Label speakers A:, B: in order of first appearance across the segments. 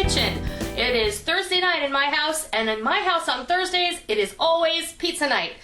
A: kitchen. It is Thursday night in my house, and in my house on Thursdays, it is always pizza night.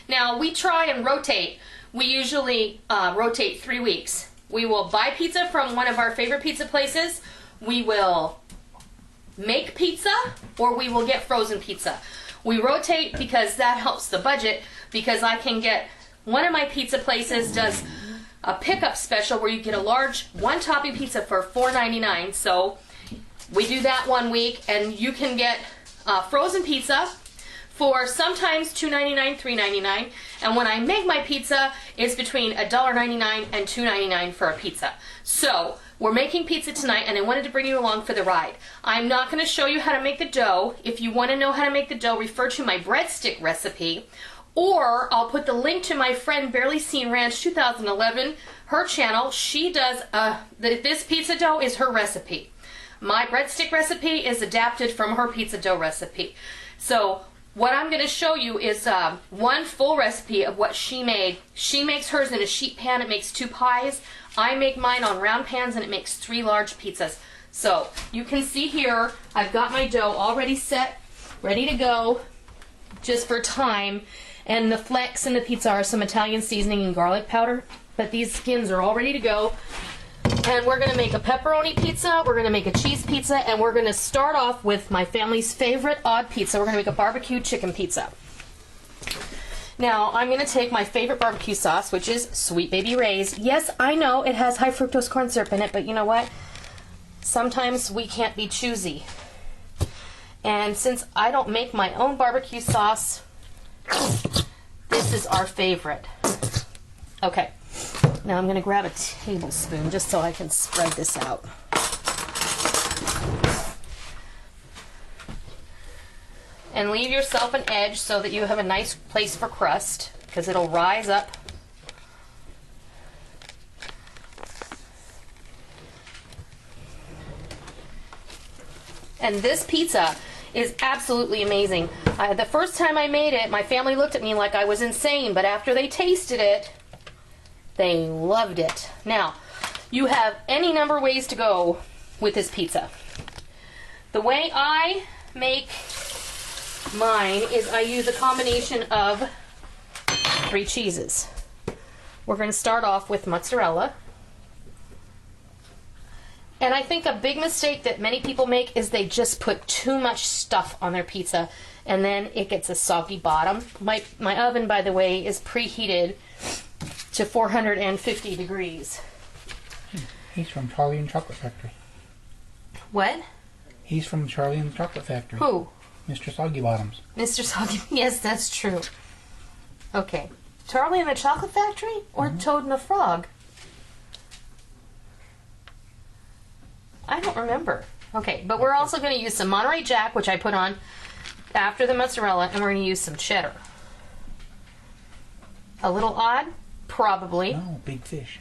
A: Now, we try and rotate. We usually rotate 3 weeks. We will buy pizza from one of our favorite pizza places. We will make pizza, or we will get frozen pizza. We rotate because that helps the budget, because I can get, one of my pizza places does a pickup special where you get a large one-topping pizza for $4.99. So we do that 1 week, and you can get frozen pizza for sometimes $2.99, $3.99. And when I make my pizza, it's between $1.99 and $2.99 for a pizza. So we're making pizza tonight, and I wanted to bring you along for the ride. I'm not going to show you how to make the dough. If you want to know how to make the dough, refer to my breadstick recipe. Or I'll put the link to my friend Barely Seen Ranch 2011, her channel. She does, this pizza dough is her recipe. My breadstick recipe is adapted from her pizza dough recipe. So what I'm going to show you is one full recipe of what she made. She makes hers in a sheet pan. It makes 2 pies. I make mine on round pans, and it makes 3 large pizzas. So you can see here, I've got my dough already set, ready to go, just for time. And the flecks in the pizza are some Italian seasoning and garlic powder. But these skins are all ready to go. And we're going to make a pepperoni pizza, we're going to make a cheese pizza, and we're going to start off with my family's favorite odd pizza. We're going to make a barbecue chicken pizza. Now, I'm going to take my favorite barbecue sauce, which is Sweet Baby Ray's. Yes, I know it has high fructose corn syrup in it, but you know what? Sometimes we can't be choosy. And since I don't make my own barbecue sauce, this is our favorite. Okay, now I'm going to grab a tablespoon just so I can spread this out. And leave yourself an edge so that you have a nice place for crust, because it'll rise up. And this pizza is absolutely amazing. The first time I made it, my family looked at me like I was insane, but after they tasted it, they loved it. Now, you have any number of ways to go with this pizza. The way I make mine is I use a combination of 3 cheeses. We're going to start off with mozzarella. And I think a big mistake that many people make is they just put too much stuff on their pizza, and then it gets a soggy bottom. My oven, by the way, is preheated to 450 degrees.
B: He's from Charlie and the Chocolate Factory.
A: What?
B: He's from Charlie and the Chocolate Factory.
A: Who?
B: Mr. Soggy Bottoms.
A: Mr. Soggy, yes, that's true. Okay. Charlie and the Chocolate Factory or Toad and the Frog? I don't remember. Okay, but we're also going to use some Monterey Jack, which I put on after the mozzarella, and we're going to use some cheddar. A little odd? Probably.
B: No, Big Fish.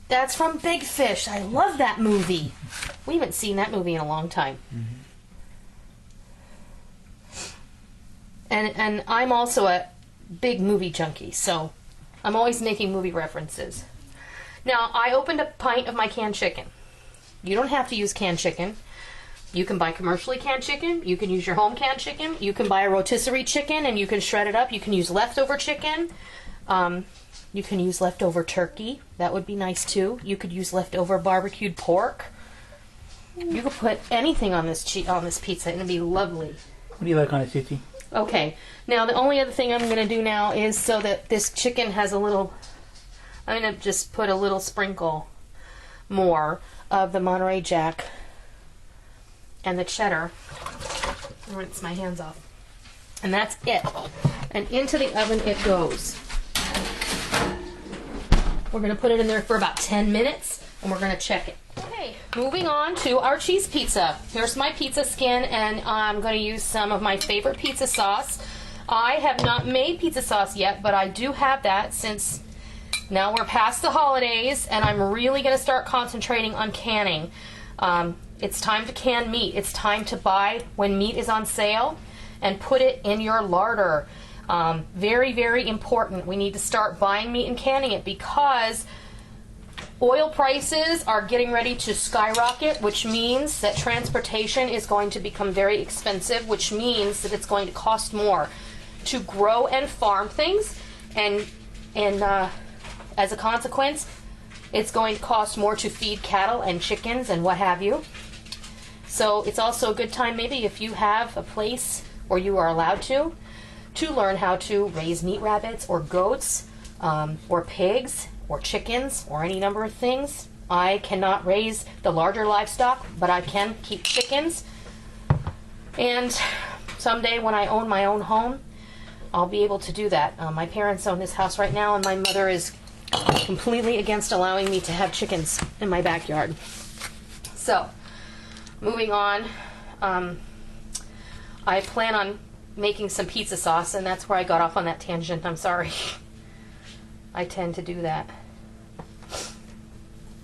A: That's from Big Fish. I love that movie. We haven't seen that movie in a long time. And I'm also a big movie junkie, so I'm always making movie references. Now, I opened a pint of my canned chicken. You don't have to use canned chicken. You can buy commercially canned chicken. You can use your home canned chicken. You can buy a rotisserie chicken and you can shred it up. You can use leftover chicken. You can use leftover turkey. That would be nice too. You could use leftover barbecued pork. You could put anything on this pizza and it'd be lovely.
B: What do you like on it, Titi?
A: Okay. Now the only other thing I'm going to do now is so that this chicken has a little, I'm going to just put a little sprinkle more of the Monterey Jack and the cheddar. Rinse my hands off. And that's it. And into the oven it goes. We're going to put it in there for about 10 minutes and we're going to check it. Okay, moving on to our cheese pizza. Here's my pizza skin, and I'm going to use some of my favorite pizza sauce. I have not made pizza sauce yet, but I do have that since now we're past the holidays and I'm really going to start concentrating on canning. It's time to can meat. It's time to buy when meat is on sale and put it in your larder. Very, very important. We need to start buying meat and canning it because Oil prices are getting ready to skyrocket, which means that transportation is going to become very expensive, which means that it's going to cost more to grow and farm things, and as a consequence, it's going to cost more to feed cattle and chickens and what have you. So it's also a good time, maybe if you have a place where you are allowed to learn how to raise meat rabbits or goats or pigs or chickens or any number of things. I cannot raise the larger livestock, but I can keep chickens. And someday when I own my own home, I'll be able to do that. My parents own this house right now, and my mother is completely against allowing me to have chickens in my backyard. So, moving on, I plan on making some pizza sauce, and that's where I got off on that tangent. I'm sorry. I tend to do that.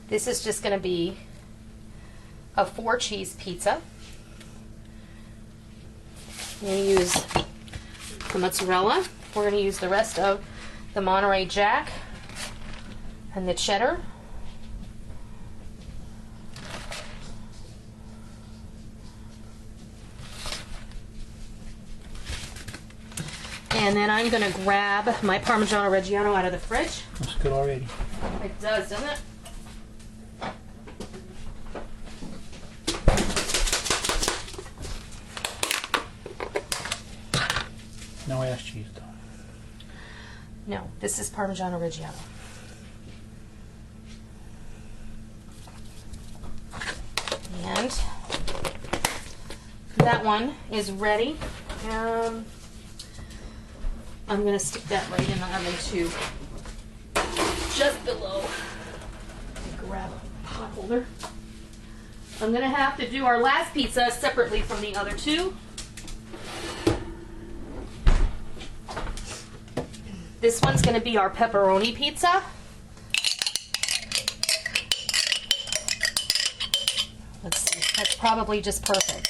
A: This is just going to be a 4-cheese pizza. I'm going to use the mozzarella. We're going to use the rest of the Monterey Jack and the cheddar. And then I'm going to grab my Parmigiano Reggiano out of the fridge.
B: Looks good already.
A: It does, doesn't it?
B: No ass cheese though.
A: No, this is Parmigiano Reggiano. And that one is ready. I'm going to stick that right in the oven too. Just below. Let me grab a pot holder. I'm going to have to do our last pizza separately from the other two. This one's going to be our pepperoni pizza. Let's see, that's probably just perfect.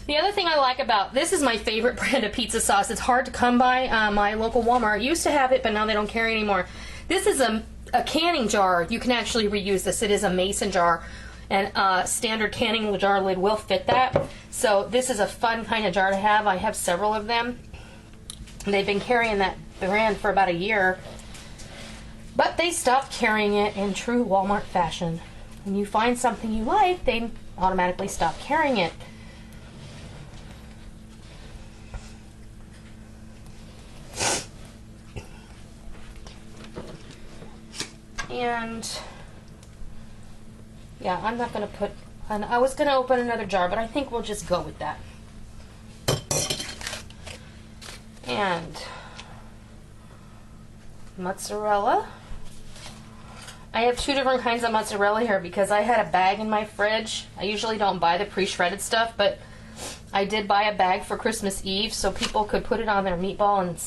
A: The other thing I like about this is my favorite brand of pizza sauce. It's hard to come by. My local Walmart used to have it, but now they don't carry anymore. This is a canning jar. You can actually reuse this. It is a mason jar, and standard canning jar lid will fit that. So this is a fun kind of jar to have. I have several of them. They've been carrying that brand for about a year, but they stopped carrying it in true Walmart fashion. When you find something you like, they automatically stop carrying it. And yeah, I'm not going to put, and I was going to open another jar, but I think we'll just go with that. And mozzarella. I have 2 different kinds of mozzarella here because I had a bag in my fridge. I usually don't buy the pre-shredded stuff, but I did buy a bag for Christmas Eve so people could put it on their meatball and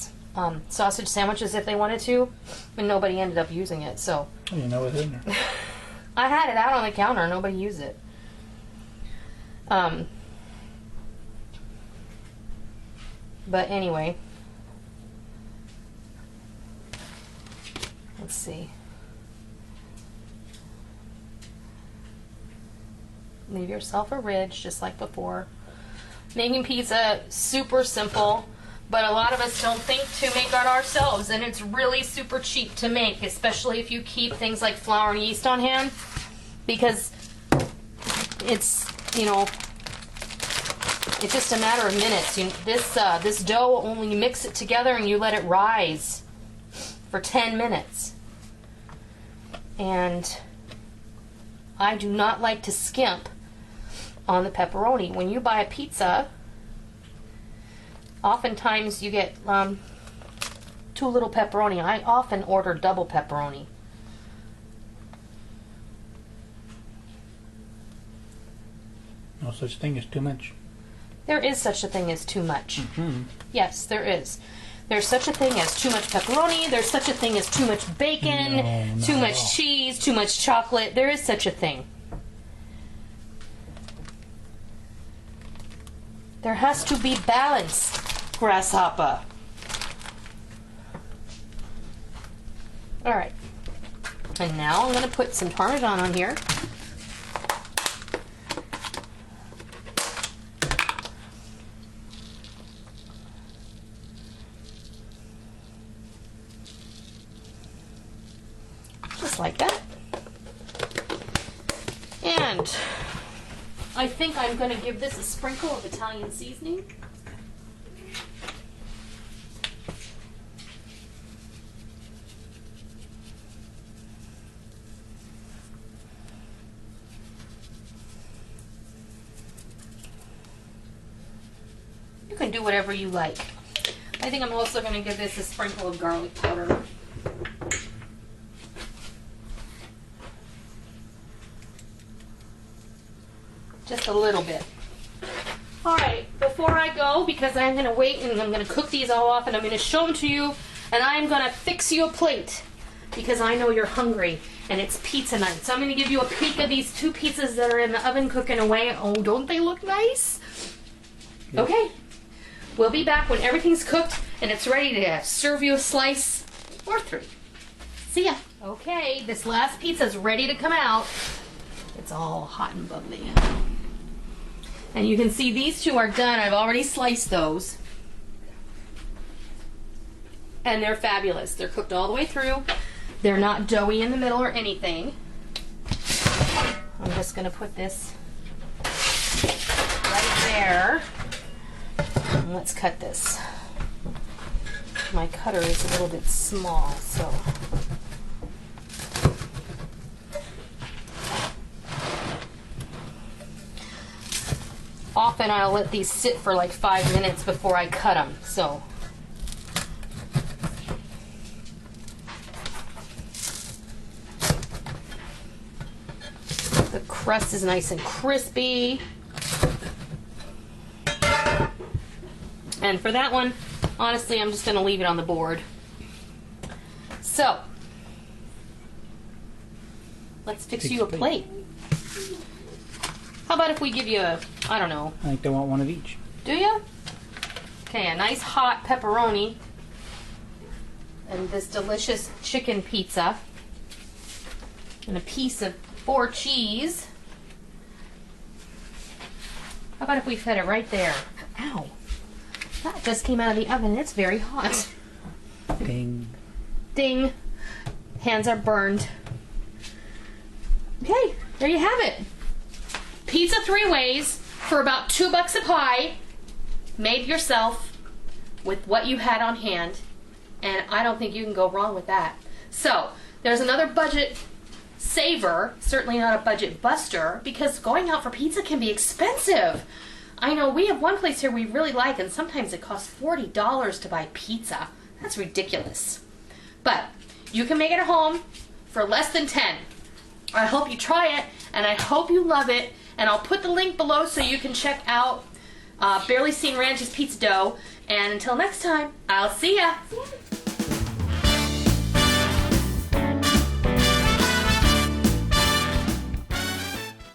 A: sausage sandwiches if they wanted to, and nobody ended up using it. So
B: You know what's in there.
A: I had it out on the counter. Nobody used it. But anyway, let's see. Leave yourself a ridge just like before. Making pizza, super simple, but a lot of us don't think to make it ourselves, and it's really super cheap to make, especially if you keep things like flour and yeast on hand, because it's, you know, it's just a matter of minutes. This dough, only you mix it together and you let it rise for 10 minutes. And I do not like to skimp on the pepperoni. When you buy a pizza, oftentimes you get too little pepperoni. I often order double pepperoni.
B: No such thing as too much.
A: There is such a thing as too much.
B: Mm-hmm.
A: Yes, there is. There's such a thing as too much pepperoni. There's such a thing as too much bacon,
B: No,
A: too
B: not
A: much
B: at all.
A: cheese, too much chocolate. There is such a thing. There has to be balance, grasshopper. All right. And now I'm going to put some Parmesan on here. Just like that. And I think I'm going to give this a sprinkle of Italian seasoning. You can do whatever you like. I think I'm also going to give this a sprinkle of garlic powder. Just a little bit. All right, before I go, because I'm going to wait and I'm going to cook these all off and I'm going to show them to you, and I'm going to fix you a plate because I know you're hungry and it's pizza night. So I'm going to give you a peek of these 2 pizzas that are in the oven cooking away. Oh, don't they look nice?
B: Yep.
A: Okay. We'll be back when everything's cooked and it's ready to serve you a slice or 3. See ya. Okay, this last pizza's ready to come out. It's all hot and bubbly. And you can see these 2 are done. I've already sliced those. And they're fabulous. They're cooked all the way through. They're not doughy in the middle or anything. I'm just going to put this right there. And let's cut this. My cutter is a little bit small, so. Often I'll let these sit for like 5 minutes before I cut them, so. The crust is nice and crispy. And for that one, honestly, I'm just going to leave it on the board. So, let's fix you a plate. How about if we give you a, I don't know.
B: I think they want one of each.
A: Do you? Okay, a nice hot pepperoni. And this delicious chicken pizza. And a piece of 4 cheese. How about if we fed it right there? Ow. That just came out of the oven. It's very hot.
B: Ding.
A: Ding. Hands are burned. Okay, there you have it. Pizza 3 ways for about $2 a pie. Made yourself with what you had on hand. And I don't think you can go wrong with that. So, there's another budget saver, certainly not a budget buster, because going out for pizza can be expensive. I know we have one place here we really like, and sometimes it costs $40 to buy pizza. That's ridiculous. But you can make it at home for less than $10. I hope you try it, and I hope you love it. And I'll put the link below so you can check out Barely Seen Ranch's pizza dough. And until next time, I'll see ya.